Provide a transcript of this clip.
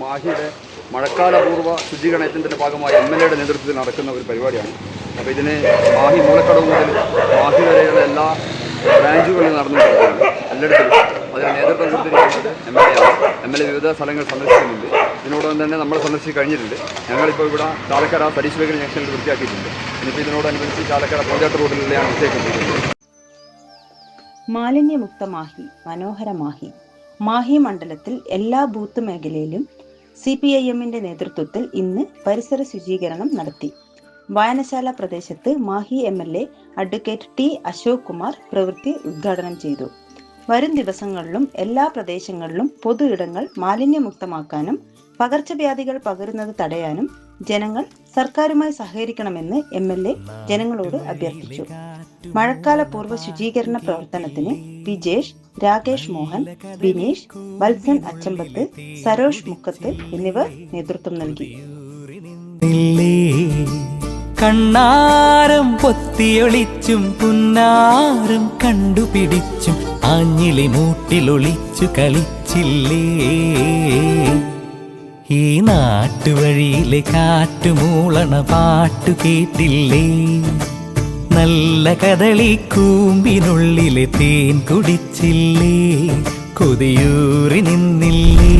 മാഹിയുടെ മഴക്കാലപൂർവ്വ ശുചീകരണത്തിൻ്റെ ഭാഗമായി MLA നേതൃത്വത്തിൽ നടക്കുന്ന ഒരു പരിപാടിയാണ്. അപ്പോൾ ഇതിന് മാഹി മൂലക്കടവ് മുതൽ മാഹി വരെയുള്ള എല്ലാ ബ്രാഞ്ചുകളിൽ നടന്നുകൊണ്ടിരിക്കുകയാണ്. എല്ലായിടത്തും അതിന് നേതൃത്വം കൊടുത്തിരിക്കുന്നത് MLA ആണ്. MLA വിവിധ സ്ഥലങ്ങൾ സന്ദർശിക്കുന്നുണ്ട്. ഇതിനോടൊപ്പം തന്നെ നമ്മൾ സന്ദർശിച്ച് കഴിഞ്ഞിട്ടുണ്ട്. ഞങ്ങളിപ്പോൾ ഇവിടെ ചാലക്കര സതീഷ് ബേക്കറി ജംഗ്ഷനിൽ വൃത്തിയാക്കിയിട്ടുണ്ട്. ഇനിയിപ്പോൾ ഇതിനോടനുബന്ധിച്ച് ചാലക്കര പോഞ്ചാട്ട് റോഡിലെയാണ് വൃത്തിയാക്കിക്കൊണ്ടിരിക്കുന്നത്. മാലിന്യമുക്ത മാഹി, മനോഹര മാഹി. മാഹി മണ്ഡലത്തിൽ എല്ലാ ബൂത്ത് മേഖലയിലും CPIMന്റെ നേതൃത്വത്തിൽ ഇന്ന് പരിസര ശുചീകരണം നടത്തി. വായനശാല പ്രദേശത്ത് Mahe MLA advocate T. Ashok Kumar പ്രവൃത്തി ഉദ്ഘാടനം ചെയ്തു. വരും ദിവസങ്ങളിലും എല്ലാ പ്രദേശങ്ങളിലും പൊതു ഇടങ്ങൾ മാലിന്യമുക്തമാക്കാനും പകർച്ചവ്യാധികൾ പകരുന്നത് തടയാനും ജനങ്ങൾ സർക്കാരുമായി സഹകരിക്കണമെന്ന് MLA ജനങ്ങളോട് അഭ്യർത്ഥിച്ചു. മഴക്കാല പൂർവ്വ ശുചീകരണ പ്രവർത്തനത്തിന് വിജേഷ്, രാകേഷ് മോഹൻ, ബിനീഷ്, വത്സൻ അച്ചമ്പത്ത്, സരോഷ് മുക്കത്ത് എന്നിവർ നേതൃത്വം നൽകി. കണ്ണാരം പൊത്തിയൊളിച്ചും പുന്നാരം കണ്ടുപിടിച്ചും ആഞ്ഞിലി മൂട്ടിലൊളിച്ചു കളിച്ചില്ലേ. ഈ നാട്ടുവഴിയിലെ കാറ്റുമൂളണ പാട്ടു കേട്ടില്ലേ. നല്ല കദളി കൂമ്പിനുള്ളിലെ തേൻ കുടിച്ചില്ലേ. കൊതിയൂറി നിന്നില്ലേ.